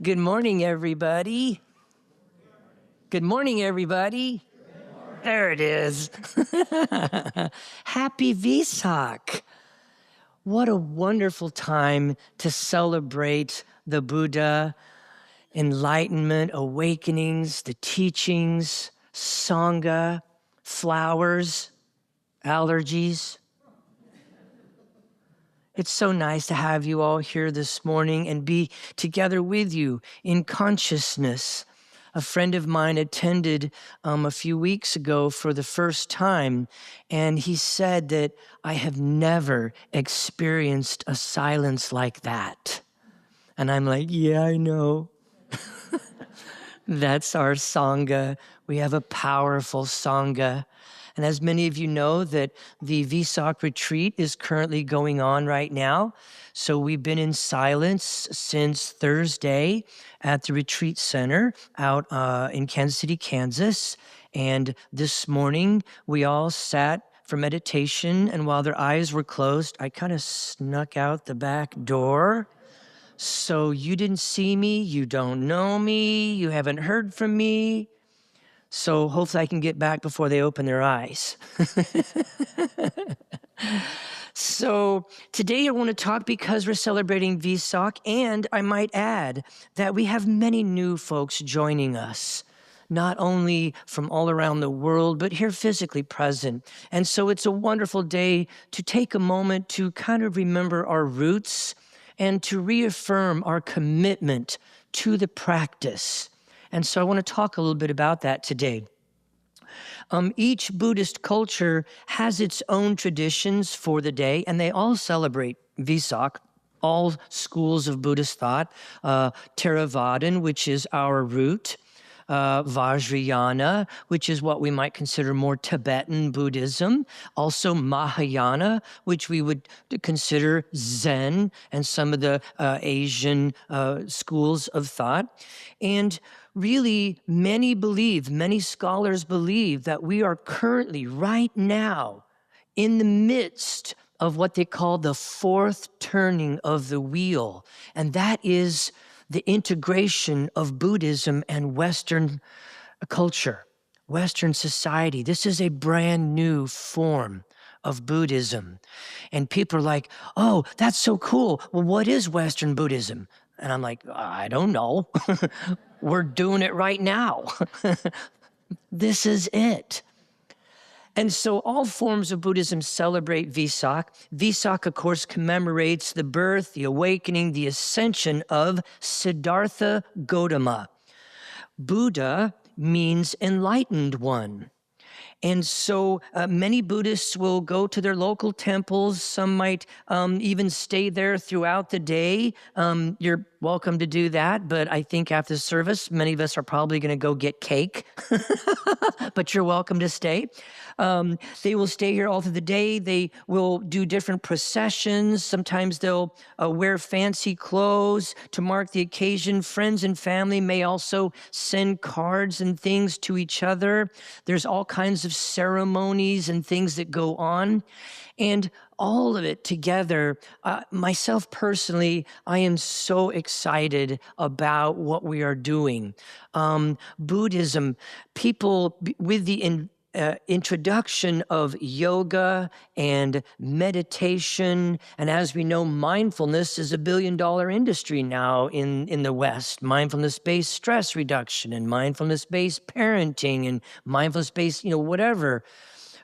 Good morning, everybody. Good morning, everybody. There it is. Happy Vesak. What a wonderful time to celebrate the Buddha, enlightenment, awakenings, the teachings, Sangha, flowers, allergies. It's so nice to have you all here this morning and be together with you in consciousness. A friend of mine attended a few weeks ago for the first time, and he said that I have never experienced a silence like that. And I'm like, yeah, I know. That's our Sangha. We have a powerful Sangha. And as many of you know, that the Vesak retreat is currently going on right now. So we've been in silence since Thursday at the retreat center out in Kansas City, Kansas. And this morning, we all sat for meditation. And while their eyes were closed, I kind of snuck out the back door. So you didn't see me, you don't know me, you haven't heard from me. So hopefully I can get back before they open their eyes. So today I want to talk because we're celebrating Vesak, and I might add that we have many new folks joining us, not only from all around the world, but here physically present. And so it's a wonderful day to take a moment to kind of remember our roots and to reaffirm our commitment to the practice. And so I want to talk a little bit about that today. Each Buddhist culture has its own traditions for the day, and they all celebrate Vesak, all schools of Buddhist thought, Theravadan, which is our root, Vajrayana, which is what we might consider more Tibetan Buddhism, also Mahayana, which we would consider Zen and some of the Asian schools of thought. And really, many scholars believe that we are currently, right now, in the midst of what they call the fourth turning of the wheel. And that is the integration of Buddhism and Western culture, Western society. This is a brand new form of Buddhism. And people are like, oh, that's so cool. Well, what is Western Buddhism? And I'm like, I don't know. We're doing it right now. This is it. And so all forms of Buddhism celebrate Vesak. Vesak, of course, commemorates the birth, the awakening, the ascension of Siddhartha Gautama. Buddha means enlightened one. And so many Buddhists will go to their local temples. Some might even stay there throughout the day. You're welcome to do that. But I think after the service, many of us are probably going to go get cake. But you're welcome to stay. They will stay here all through the day. They will do different processions. Sometimes they'll wear fancy clothes to mark the occasion. Friends and family may also send cards and things to each other. There's all kinds of ceremonies and things that go on. And all of it together, myself personally, I am so excited about what we are doing. Buddhism, people with the introduction of yoga and meditation, and as we know, mindfulness is $1 billion industry now in the West. Mindfulness-based stress reduction and mindfulness-based parenting and mindfulness-based, whatever.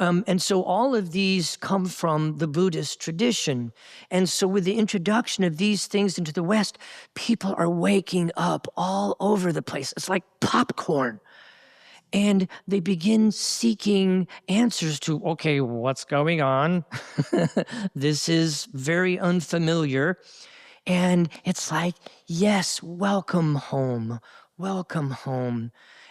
And so all of these come from the Buddhist tradition. And so with the introduction of these things into the West, people are waking up all over the place. It's like popcorn. And they begin seeking answers to, okay, what's going on? This is very unfamiliar. And it's like, yes, welcome home. Welcome home.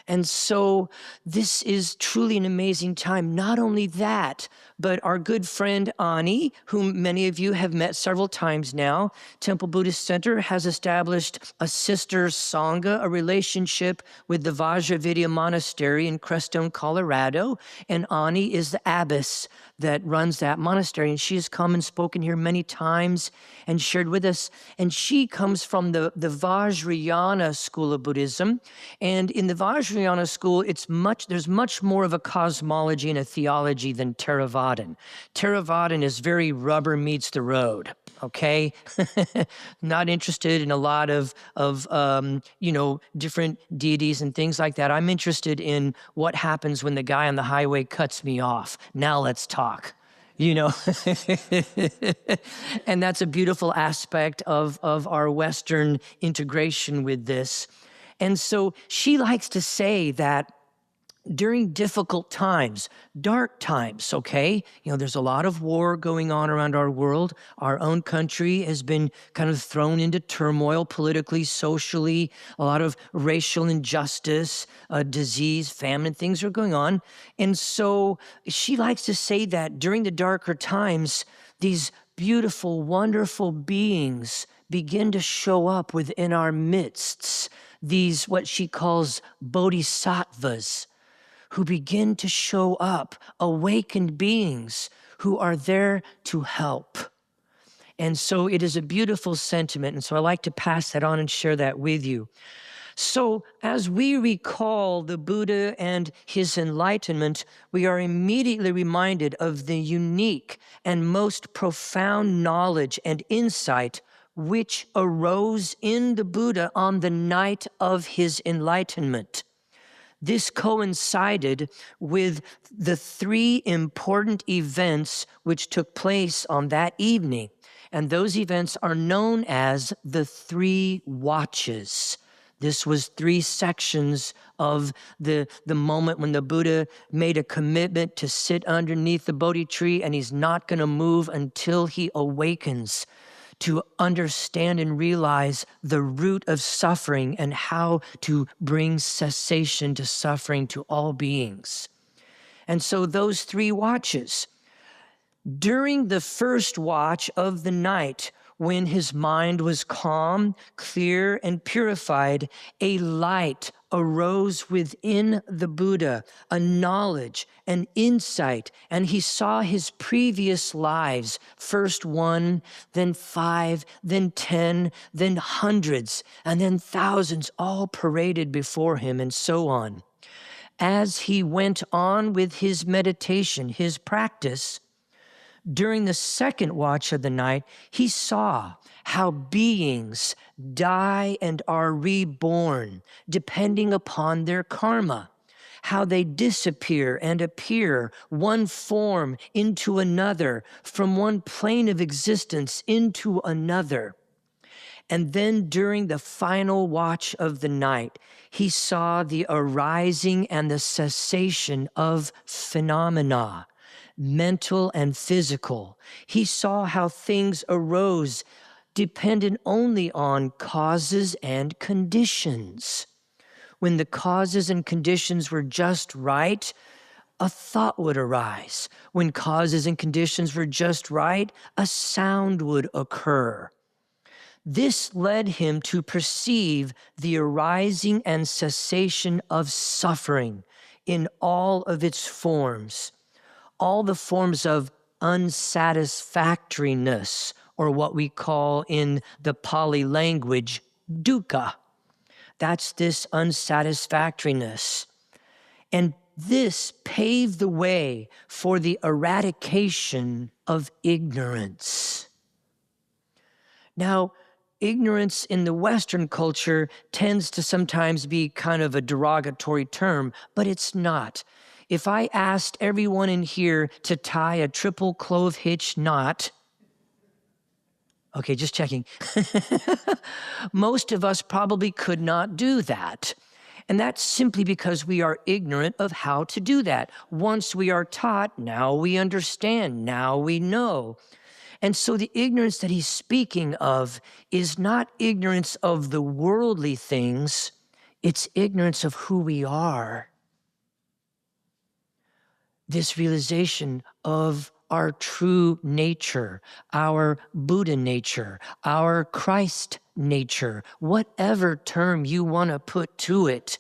And so this is truly an amazing time. Not only that, but our good friend Ani, whom many of you have met several times now, Temple Buddhist Center has established a sister Sangha, a relationship with the Vajravidya Monastery in Crestone, Colorado. And Ani is the abbess that runs that monastery. And she has come and spoken here many times and shared with us. And she comes from the Vajrayana school of Buddhism. And in the Vajrayana school, there's much more of a cosmology and a theology than Theravadan. Theravadan is very rubber meets the road. Okay, not interested in a lot of different deities and things like that. I'm interested in what happens when the guy on the highway cuts me off. Now let's talk. And that's a beautiful aspect of our Western integration with this. And so she likes to say that during difficult times, dark times, okay? There's a lot of war going on around our world. Our own country has been kind of thrown into turmoil politically, socially, a lot of racial injustice, disease, famine, things are going on. And so she likes to say that during the darker times, these beautiful, wonderful beings begin to show up within our midst. These, what she calls bodhisattvas, who begin to show up, awakened beings who are there to help. And so it is a beautiful sentiment. And so I like to pass that on and share that with you. So as we recall the Buddha and his enlightenment, we are immediately reminded of the unique and most profound knowledge and insight which arose in the Buddha on the night of his enlightenment. This coincided with the three important events which took place on that evening. And those events are known as the 3 watches. This was 3 sections of the moment when the Buddha made a commitment to sit underneath the Bodhi tree, and he's not going to move until he awakens to understand and realize the root of suffering and how to bring cessation to suffering to all beings. And so those 3 watches, during the first watch of the night, when his mind was calm, clear, and purified, a light arose within the Buddha, a knowledge, an insight, and he saw his previous lives, first 1, then 5, then 10, then hundreds, and then thousands, all paraded before him, and so on. As he went on with his meditation, his practice, during the second watch of the night, he saw how beings die and are reborn depending upon their karma, how they disappear and appear, one form into another, from one plane of existence into another. And then during the final watch of the night, he saw the arising and the cessation of phenomena, mental and physical. He saw how things arose dependent only on causes and conditions. When the causes and conditions were just right, a thought would arise. When causes and conditions were just right, a sound would occur. This led him to perceive the arising and cessation of suffering in all of its forms. All the forms of unsatisfactoriness, or what we call in the Pali language, dukkha. That's this unsatisfactoriness. And this paved the way for the eradication of ignorance. Now, ignorance in the Western culture tends to sometimes be kind of a derogatory term, but it's not. If I asked everyone in here to tie a triple clove hitch knot, okay, just checking, most of us probably could not do that. And that's simply because we are ignorant of how to do that. Once we are taught, now we understand, now we know. And so the ignorance that he's speaking of is not ignorance of the worldly things. It's ignorance of who we are. This realization of our true nature, our Buddha nature, our Christ nature, whatever term you want to put to it,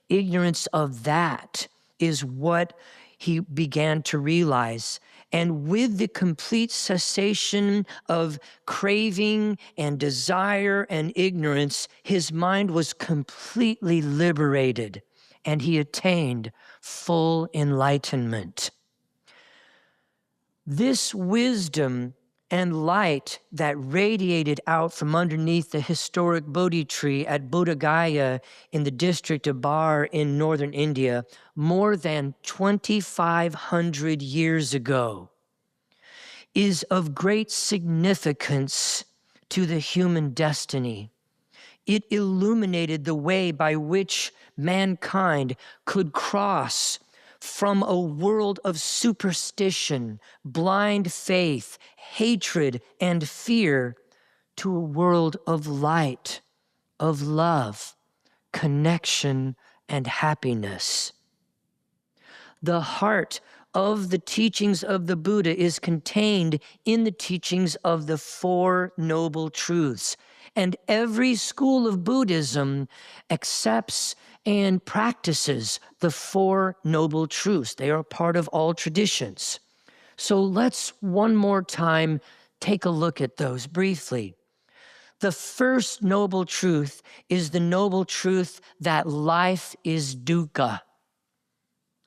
ignorance of that is what he began to realize. And with the complete cessation of craving and desire and ignorance, his mind was completely liberated and he attained full enlightenment. This wisdom and light that radiated out from underneath the historic Bodhi tree at Bodh Gaya in the district of Bar in northern India more than 2,500 years ago is of great significance to the human destiny. It illuminated the way by which mankind could cross from a world of superstition, blind faith, hatred, and fear to a world of light, of love, connection, and happiness. The heart of the teachings of the Buddha is contained in the teachings of the Four Noble Truths. And every school of Buddhism accepts and practices the Four Noble Truths. They are part of all traditions. So let's one more time take a look at those briefly. The first noble truth is the noble truth that life is dukkha.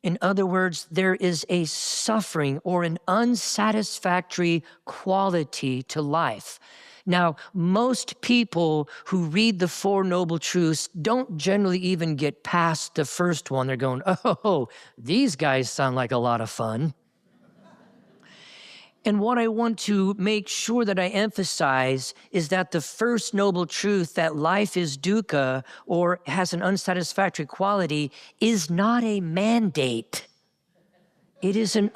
In other words, there is a suffering or an unsatisfactory quality to life. Now, most people who read the Four Noble Truths don't generally even get past the first one. They're going, oh, these guys sound like a lot of fun. And what I want to make sure that I emphasize is that the first noble truth, that life is dukkha or has an unsatisfactory quality, is not a mandate. It is an,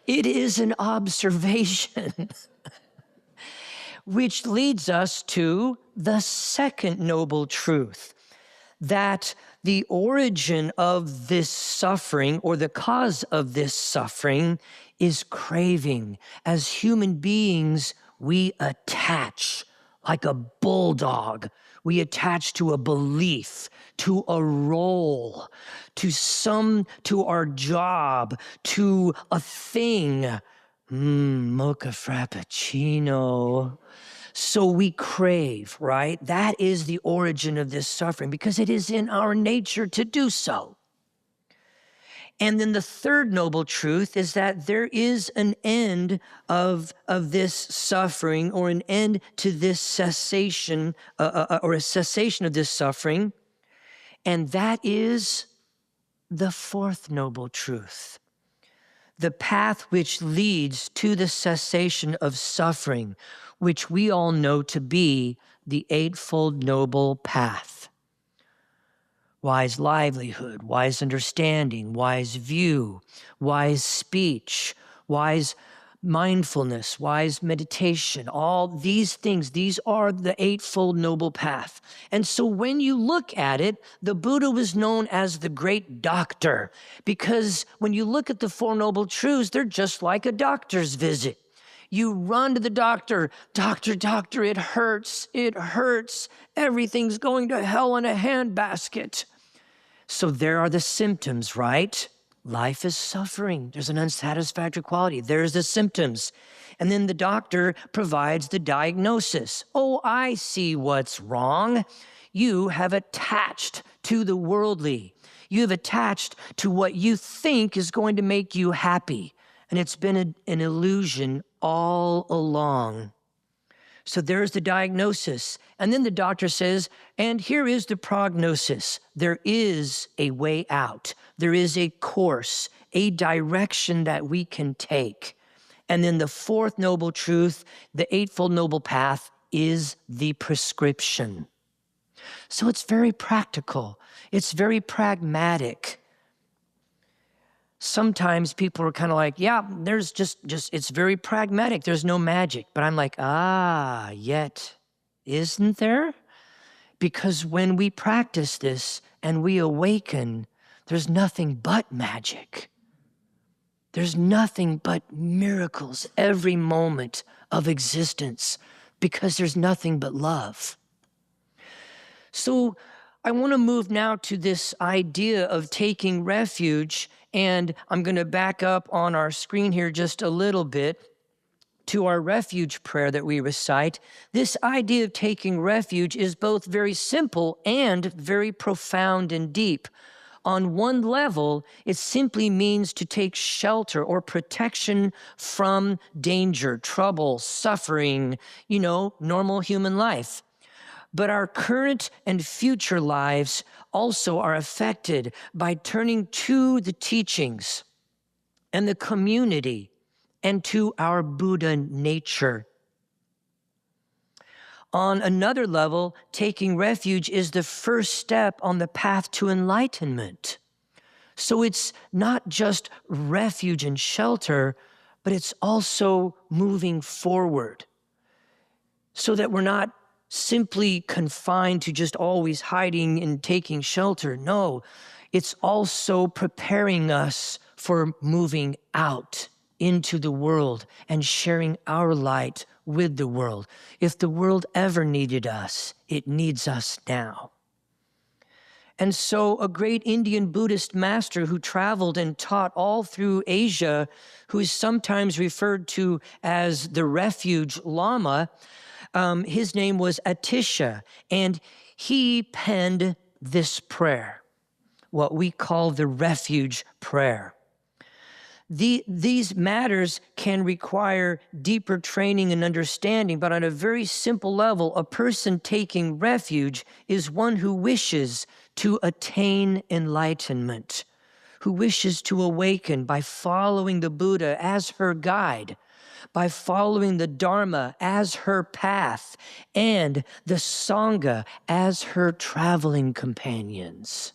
it is an observation, which leads us to the second noble truth, that the origin of this suffering or the cause of this suffering is craving. As human beings, we attach like a bulldog. We attach to a belief, to a role, to our job, to a thing. Mocha frappuccino. So we crave, right? That is the origin of this suffering because it is in our nature to do so. And then the third noble truth is that there is an end of this suffering or an end to this cessation or a cessation of this suffering. And that is the fourth noble truth. The path which leads to the cessation of suffering, which we all know to be the Eightfold Noble Path. Wise livelihood, wise understanding, wise view, wise speech, wise mindfulness, wise meditation, all these things, these are the Eightfold Noble Path. And so when you look at it, the Buddha was known as the great doctor because when you look at the Four Noble Truths, they're just like a doctor's visit. You run to the doctor, doctor, it hurts, everything's going to hell in a handbasket. So there are the symptoms, right? Life is suffering. There's an unsatisfactory quality. There's the symptoms. And then the doctor provides the diagnosis. Oh, I see what's wrong. You have attached to the worldly. You have attached to what you think is going to make you happy. And it's been an illusion all along. So there's the diagnosis. And then the doctor says, and here is the prognosis. There is a way out. There is a course, a direction that we can take. And then the fourth noble truth, the Eightfold Noble Path, is the prescription. So it's very practical. It's very pragmatic. Sometimes people are kind of like, yeah, there's just it's very pragmatic. There's no magic. But I'm like, yet isn't there? Because when we practice this and we awaken, there's nothing but magic. There's nothing but miracles every moment of existence because there's nothing but love. So I want to move now to this idea of taking refuge, and I'm going to back up on our screen here just a little bit to our refuge prayer that we recite. This idea of taking refuge is both very simple and very profound and deep. On one level, it simply means to take shelter or protection from danger, trouble, suffering, normal human life. But our current and future lives also are affected by turning to the teachings and the community and to our Buddha nature. On another level, taking refuge is the first step on the path to enlightenment. So it's not just refuge and shelter, but it's also moving forward so that we're not simply confined to just always hiding and taking shelter. No, it's also preparing us for moving out into the world and sharing our light with the world. If the world ever needed us, it needs us now. And so a great Indian Buddhist master who traveled and taught all through Asia, who is sometimes referred to as the refuge Lama, his name was Atisha, and he penned this prayer, what we call the refuge prayer. These matters can require deeper training and understanding, but on a very simple level, a person taking refuge is one who wishes to attain enlightenment, who wishes to awaken by following the Buddha as her guide, by following the Dharma as her path, and the Sangha as her traveling companions.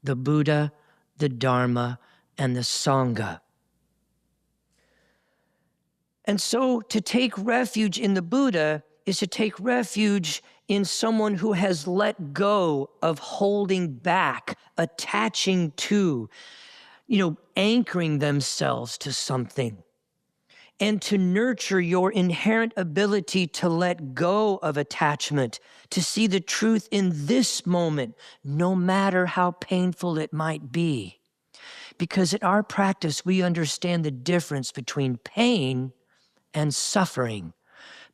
The Buddha, the Dharma, and the Sangha. And so to take refuge in the Buddha is to take refuge in someone who has let go of holding back, attaching to, anchoring themselves to something, and to nurture your inherent ability to let go of attachment, to see the truth in this moment, no matter how painful it might be. Because in our practice, we understand the difference between pain and suffering.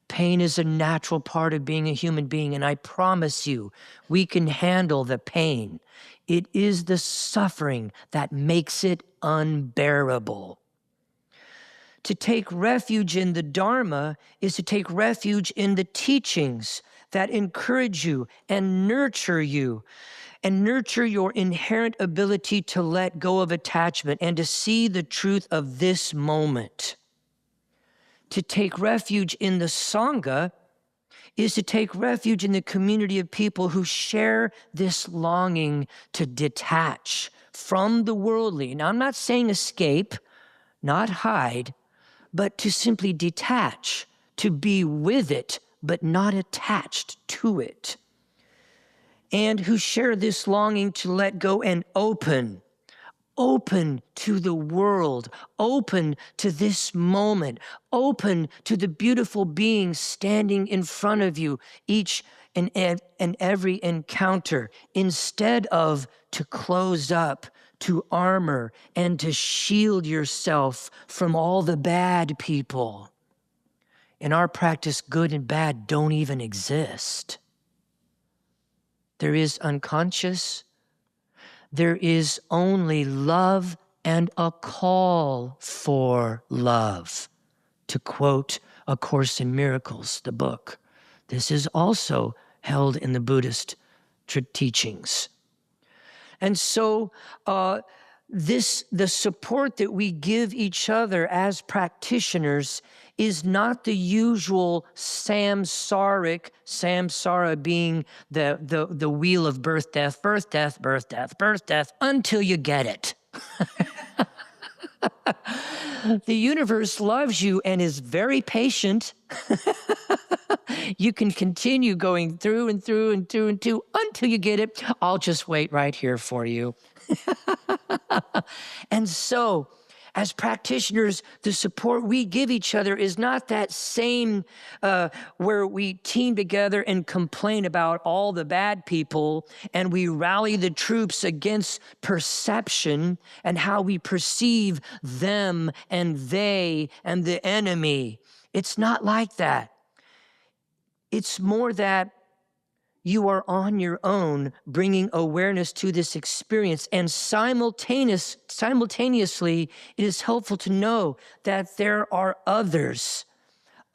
Pain is a natural part of being a human being, and I promise you, we can handle the pain. It is the suffering that makes it unbearable. To take refuge in the Dharma is to take refuge in the teachings that encourage you and nurture you, and nurture your inherent ability to let go of attachment and to see the truth of this moment. To take refuge in the Sangha is to take refuge in the community of people who share this longing to detach from the worldly. Now, I'm not saying escape, not hide, but to simply detach, to be with it, but not attached to it. And who share this longing to let go and open to the world, open to this moment, open to the beautiful beings standing in front of you, each and every encounter, instead of to close up, to armor, and to shield yourself from all the bad people. In our practice, good and bad don't even exist. There is unconscious. There is only love and a call for love. To quote A Course in Miracles, the book. This is also held in the Buddhist teachings. And so the support that we give each other as practitioners is not the usual samsara being the wheel of birth, death, birth, death, birth, death, birth, death, until you get it. The universe loves you and is very patient. You can continue going through and through and through and through until you get it. I'll just wait right here for you. And so, as practitioners, the support we give each other is not that same where we team together and complain about all the bad people and we rally the troops against perception and how we perceive them and they and the enemy. It's not like that. It's more that you are on your own, bringing awareness to this experience. And simultaneously, it is helpful to know that there are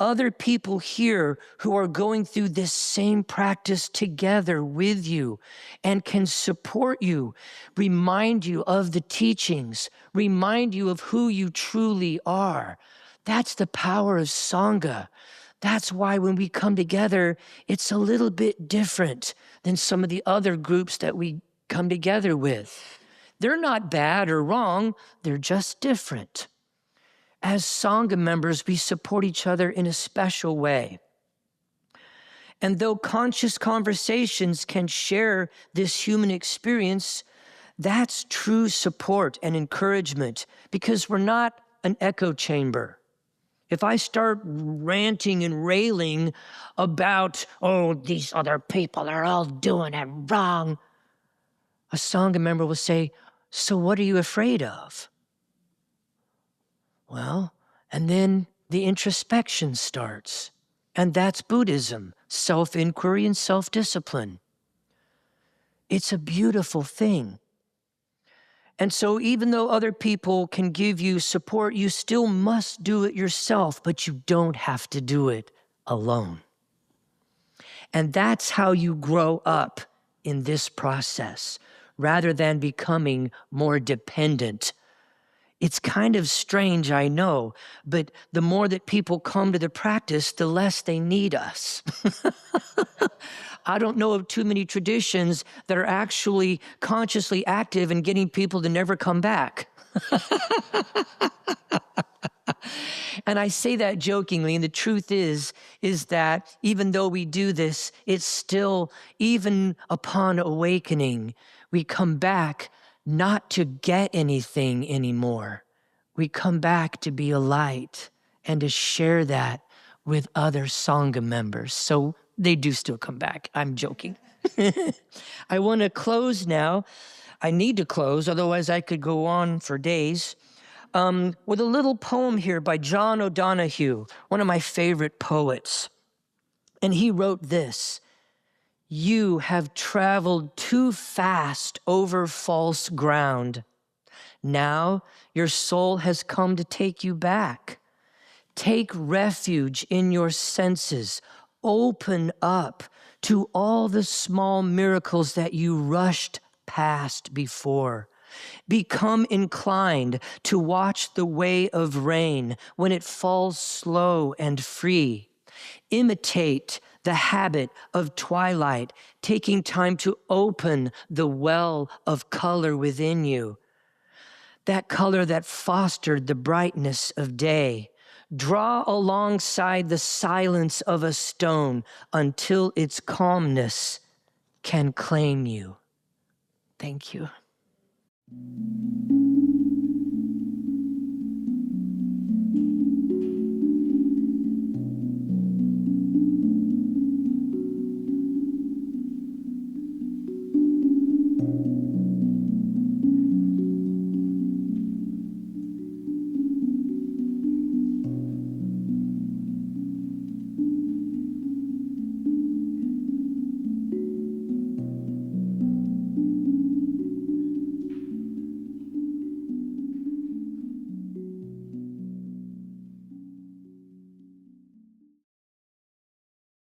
other people here who are going through this same practice together with you and can support you, remind you of the teachings, remind you of who you truly are. That's the power of Sangha. That's why when we come together, it's a little bit different than some of the other groups that we come together with. They're not bad or wrong, they're just different. As Sangha members, we support each other in a special way. And though conscious conversations can share this human experience, that's true support and encouragement because we're not an echo chamber. If I start ranting and railing about, oh, these other people are all doing it wrong, a Sangha member will say, so what are you afraid of? Well, and then the introspection starts. And that's Buddhism, self-inquiry and self-discipline. It's a beautiful thing. And so even though other people can give you support, you still must do it yourself, but you don't have to do it alone. And that's how you grow up in this process, rather than becoming more dependent. It's kind of strange, I know, but the more that people come to the practice, the less they need us. I don't know of too many traditions that are actually consciously active in getting people to never come back. And I say that jokingly, and the truth is that even though we do this, it's still, even upon awakening, we come back not to get anything anymore. We come back to be a light and to share that with other Sangha members. So they do still come back. I'm joking. I want to close now. I need to close, otherwise I could go on for days, with a little poem here by John O'Donohue, one of my favorite poets. And he wrote this: "You have traveled too fast over false ground. Now your soul has come to take you back. Take refuge in your senses. Open up to all the small miracles that you rushed past before. Become inclined to watch the way of rain when it falls slow and free. Imitate the habit of twilight, taking time to open the well of color within you. That color that fostered the brightness of day. Draw alongside the silence of a stone until its calmness can claim you." Thank you.